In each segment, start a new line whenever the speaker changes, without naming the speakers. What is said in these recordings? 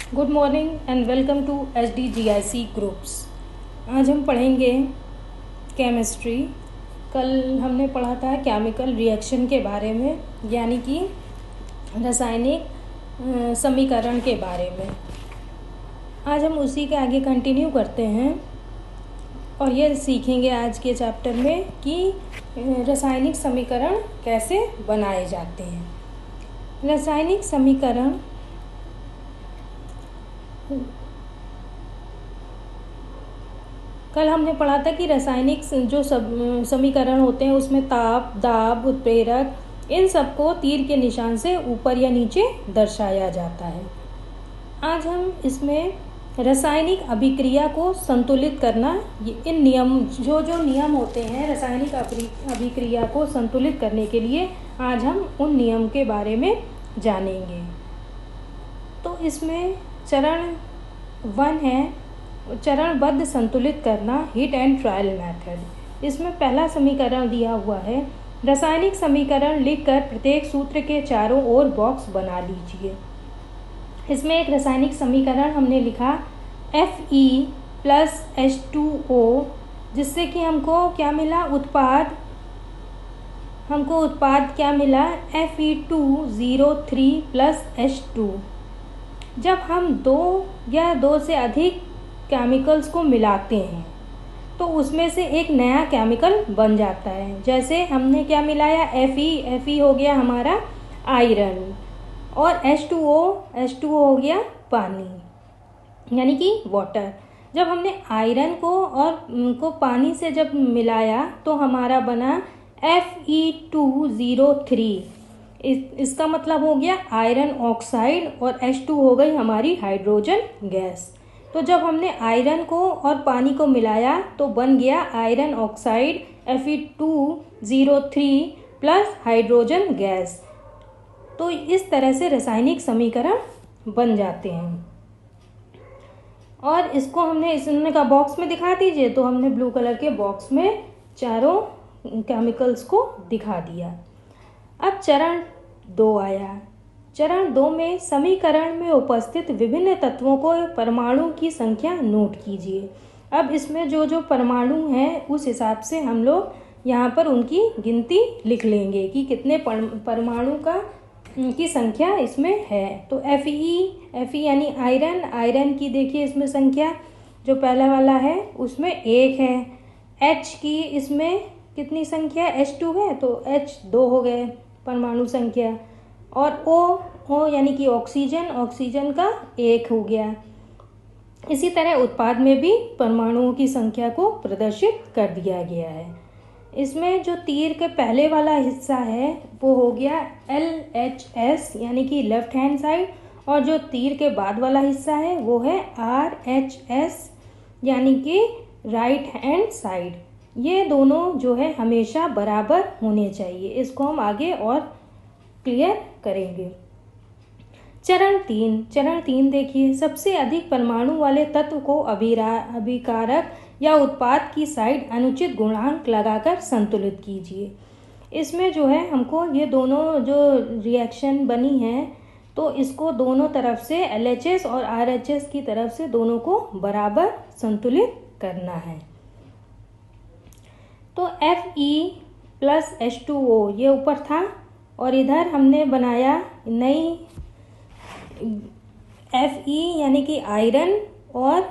Good morning and welcome to SDGIC groups. आज हम पढ़ेंगे केमिस्ट्री। कल हमने पढ़ा था केमिकल रिएक्शन के बारे में, यानी कि रासायनिक समीकरण के बारे में। आज हम उसी के आगे कंटिन्यू करते हैं और ये सीखेंगे आज के चैप्टर में कि रासायनिक समीकरण कैसे बनाए जाते हैं। रासायनिक समीकरण कल हमने पढ़ा था कि रासायनिक जो समीकरण होते हैं उसमें ताप, दाब, उत्प्रेरक, इन सबको तीर के निशान से ऊपर या नीचे दर्शाया जाता है। आज हम इसमें रासायनिक अभिक्रिया को संतुलित करना, इन जो नियम होते हैं रासायनिक अभिक्रिया को संतुलित करने के लिए, आज हम उन नियम के बारे में जानेंगे। तो इसमें चरण 1 है चरणबद्ध संतुलित करना, हीट एंड ट्रायल मेथड। इसमें पहला समीकरण दिया हुआ है। रासायनिक समीकरण लिखकर प्रत्येक सूत्र के चारों ओर बॉक्स बना लीजिए। इसमें एक रासायनिक समीकरण हमने लिखा Fe प्लस H2O, जिससे कि हमको क्या मिला, उत्पाद क्या मिला, Fe2O3 प्लस H2। जब हम दो या दो से अधिक केमिकल्स को मिलाते हैं तो उसमें से एक नया केमिकल बन जाता है। जैसे हमने क्या मिलाया, Fe हो गया हमारा आयरन, और H2O हो गया पानी, यानी कि वाटर। जब हमने आयरन को पानी से जब मिलाया तो हमारा बना Fe2O3। इसका मतलब हो गया आयरन ऑक्साइड, और H2 हो गई हमारी हाइड्रोजन गैस। तो जब हमने आयरन को और पानी को मिलाया तो बन गया iron oxide Fe2O3 plus hydrogen gas. तो इस तरह से रासायनिक समीकरण बन जाते हैं। और इसको हमने कहा बॉक्स में दिखा दीजिए, तो हमने ब्लू कलर के बॉक्स में चारों केमिकल्स को दिखा दिया। अब चरण 2 आया। चरण 2 में समीकरण में उपस्थित विभिन्न तत्वों को परमाणु की संख्या नोट कीजिए। अब इसमें जो परमाणु हैं उस हिसाब से हम लोग यहाँ पर उनकी गिनती लिख लेंगे कि कितने परमाणु की संख्या इसमें है। तो Fe यानी आयरन की देखिए इसमें संख्या, जो पहला वाला है उसमें 1 है। H की इसमें कितनी संख्या, H2 है तो H 2 हो गए परमाणु संख्या, और O यानी कि ऑक्सीजन का 1 हो गया। इसी तरह उत्पाद में भी परमाणुओं की संख्या को प्रदर्शित कर दिया गया है। इसमें जो तीर के पहले वाला हिस्सा है वो हो गया LHS यानी कि लेफ्ट हैंड साइड, और जो तीर के बाद वाला हिस्सा है वो है RHS यानी कि राइट हैंड साइड। ये दोनों जो है हमेशा बराबर होने चाहिए। इसको हम आगे और क्लियर करेंगे। चरण 3 देखिए, सबसे अधिक परमाणु वाले तत्व को अभिकारक या उत्पाद की साइड अनुचित गुणांक लगाकर संतुलित कीजिए। इसमें जो है हमको ये दोनों जो रिएक्शन बनी है तो इसको दोनों तरफ से LHS और RHS की तरफ से दोनों को बराबर संतुलित करना है। तो Fe प्लस H2O ये ऊपर था, और इधर हमने बनाया नई Fe यानी कि आयरन, और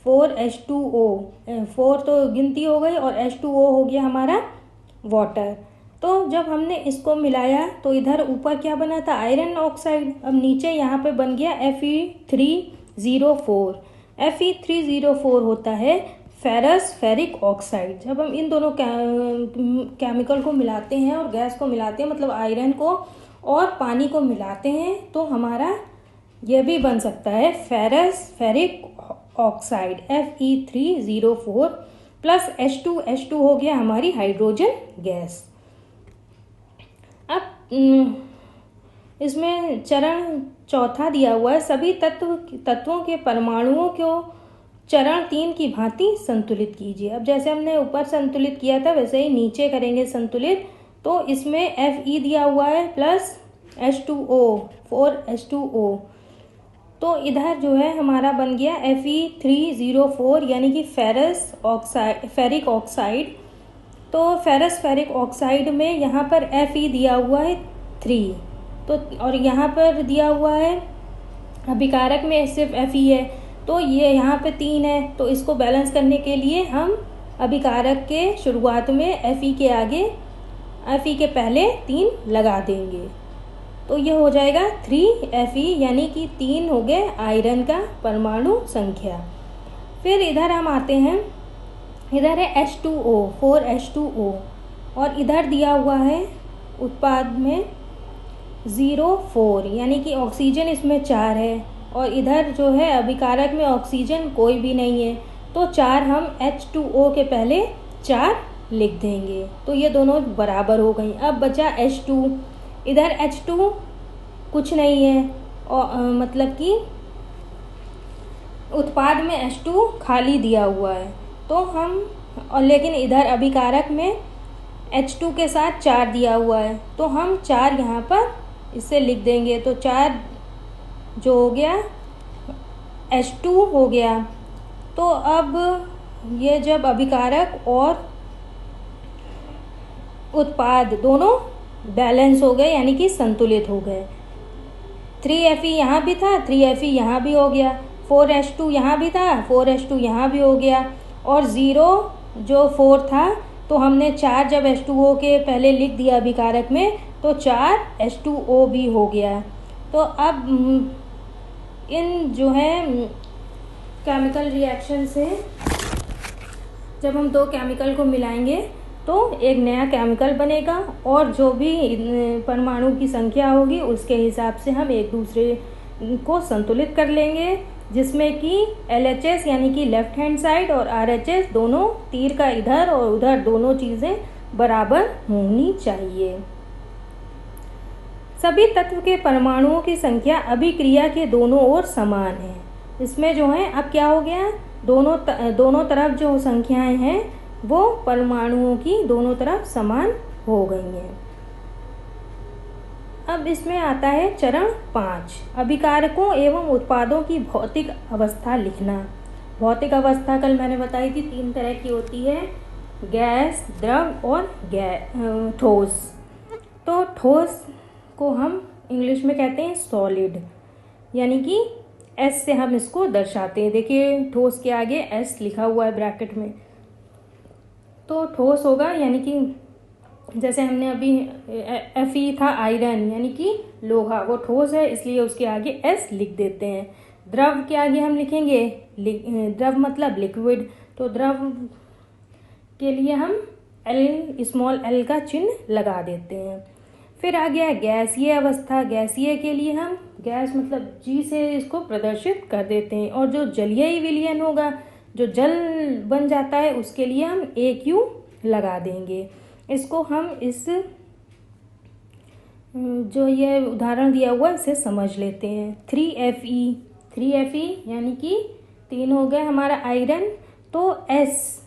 4H2O, 4 तो गिनती हो गई, और H2O हो गया हमारा वाटर। तो जब हमने इसको मिलाया तो इधर ऊपर क्या बना था, आयरन ऑक्साइड। अब नीचे यहाँ पे बन गया Fe3O4। Fe3O4 होता है फेरिक ऑक्साइड। जब हम इन दोनों केमिकल को मिलाते हैं और गैस को मिलाते हैं, मतलब आयरन को और पानी को मिलाते हैं, तो हमारा यह भी बन सकता है ferric oxide Fe3O4 plus H2 हो गया हमारी हाइड्रोजन गैस। अब इसमें चरण 4 दिया हुआ है। सभी तत्वों के परमाणुओं को चरण 3 की भांति संतुलित कीजिए। अब जैसे हमने ऊपर संतुलित किया था वैसे ही नीचे करेंगे संतुलित। तो इसमें Fe दिया हुआ है प्लस H2O 4H2O। तो इधर जो है हमारा बन गया Fe304 यानी कि फेरिक ऑक्साइड। तो फेरिक ऑक्साइड में यहाँ पर Fe दिया हुआ है 3, तो और यहाँ पर दिया हुआ है अभिकारक में सिर्फ Fe है, तो ये यहाँ पे 3 है। तो इसको बैलेंस करने के लिए हम अभिकारक के शुरुआत में Fe के पहले 3 लगा देंगे, तो ये हो जाएगा 3Fe यानी कि 3 हो गए आयरन का परमाणु संख्या। फिर इधर हम आते हैं, इधर है H2O 4H2O और इधर दिया हुआ है उत्पाद में 0,4 यानी कि ऑक्सीजन इसमें 4 है और इधर जो है अभिकारक में ऑक्सीजन कोई भी नहीं है, तो 4 हम H2O के पहले 4 लिख देंगे, तो ये दोनों बराबर हो गई। अब बचा H2, इधर H2 कुछ नहीं है और मतलब कि उत्पाद में H2 खाली दिया हुआ है, तो हम और लेकिन इधर अभिकारक में H2 के साथ 4 दिया हुआ है, तो हम 4 यहाँ पर इससे लिख देंगे, तो 4 जो हो गया H2 हो गया। तो अब ये जब अभिकारक और उत्पाद दोनों बैलेंस हो गए यानी कि संतुलित हो गए, 3Fe यहाँ भी था, 3Fe यहाँ भी हो गया, 4H2 यहाँ भी था, 4H2 यहाँ भी हो गया, और 0 था तो हमने 4 जब H2O के पहले लिख दिया अभिकारक में, तो 4 H2O भी हो गया। तो अब इन जो है केमिकल रिएक्शन से जब हम 2 केमिकल को मिलाएंगे तो एक नया केमिकल बनेगा और जो भी परमाणु की संख्या होगी उसके हिसाब से हम एक दूसरे को संतुलित कर लेंगे, जिसमें कि LHS यानी कि लेफ्ट हैंड साइड और RHS दोनों तीर का इधर और उधर दोनों चीज़ें बराबर होनी चाहिए। सभी तत्व के परमाणुओं की संख्या अभिक्रिया के दोनों ओर समान है। इसमें जो है अब क्या हो गया, दोनों तरफ जो संख्याएं हैं वो परमाणुओं की दोनों तरफ समान हो गई हैं। अब इसमें आता है चरण 5, अभिकारकों एवं उत्पादों की भौतिक अवस्था लिखना। भौतिक अवस्था कल मैंने बताई थी 3 तरह की होती है, गैस, द्रव और ठोस। तो ठोस को हम इंग्लिश में कहते हैं सॉलिड, यानी कि S से हम इसको दर्शाते हैं। देखिए ठोस के आगे S लिखा हुआ है ब्रैकेट में, तो ठोस होगा यानी कि जैसे हमने अभी Fe था आयरन यानी कि लोहा, वो ठोस है इसलिए उसके आगे S लिख देते हैं। द्रव के आगे हम लिखेंगे द्रव मतलब लिक्विड, तो द्रव के लिए हम स्मॉल l का चिन्ह लगा देते हैं। फिर आ गया गैसीय अवस्था, गैसीय के लिए हम गैस मतलब G से इसको प्रदर्शित कर देते हैं, और जो जलीय विलयन होगा जो जल बन जाता है उसके लिए हम AQ लगा देंगे। इसको हम इस जो ये उदाहरण दिया हुआ है इसे समझ लेते हैं। 3Fe यानी कि 3 हो गए हमारा आयरन, तो S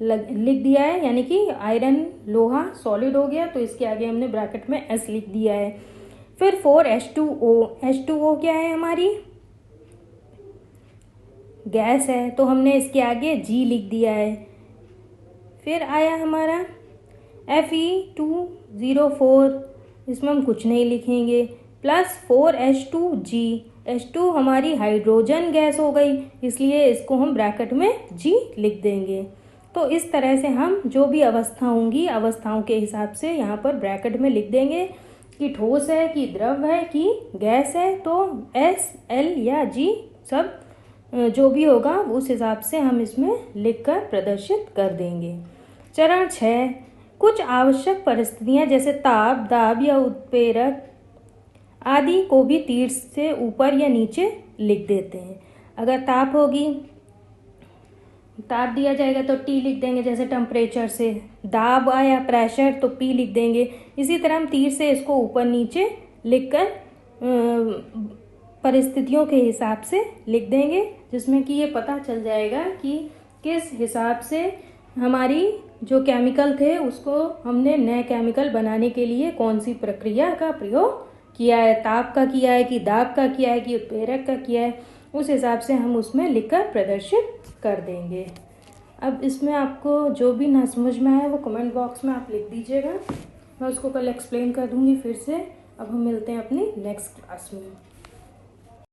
लिख दिया है यानी कि आयरन लोहा सॉलिड हो गया, तो इसके आगे हमने ब्रैकेट में S लिख दिया है। फिर 4H2O, H2O क्या है हमारी गैस है, तो हमने इसके आगे G लिख दिया है। फिर आया हमारा Fe2O4, इसमें हम कुछ नहीं लिखेंगे, प्लस 4H2G, H2 हमारी हाइड्रोजन गैस हो गई इसलिए इसको हम ब्रैकेट में G लिख देंगे। तो इस तरह से हम जो भी अवस्था होंगी अवस्थाओं के हिसाब से यहाँ पर ब्रैकेट में लिख देंगे कि ठोस है कि द्रव है कि गैस है, तो S, L या G सब जो भी होगा उस हिसाब से हम इसमें लिखकर प्रदर्शित कर देंगे। चरण 6, कुछ आवश्यक परिस्थितियां जैसे ताप, दाब या उत्प्रेरक आदि को भी तीर से ऊपर या नीचे लिख देते हैं। अगर ताप होगी, ताप दिया जाएगा तो T लिख देंगे जैसे टेम्परेचर से, दाब आया प्रेशर तो P लिख देंगे। इसी तरह हम तीर से इसको ऊपर नीचे लिखकर परिस्थितियों के हिसाब से लिख देंगे, जिसमें कि ये पता चल जाएगा कि किस हिसाब से हमारी जो केमिकल थे उसको हमने नए केमिकल बनाने के लिए कौन सी प्रक्रिया का प्रयोग किया है, ताप का किया है कि दाब का किया है कि उत्प्रेरक का किया है, उस हिसाब से हम उसमें लिखकर प्रदर्शित कर देंगे। अब इसमें आपको जो भी ना समझ में आया वो कमेंट बॉक्स में आप लिख दीजिएगा, मैं उसको कल एक्सप्लेन कर दूँगी फिर से। अब हम मिलते हैं अपनी नेक्स्ट क्लास में।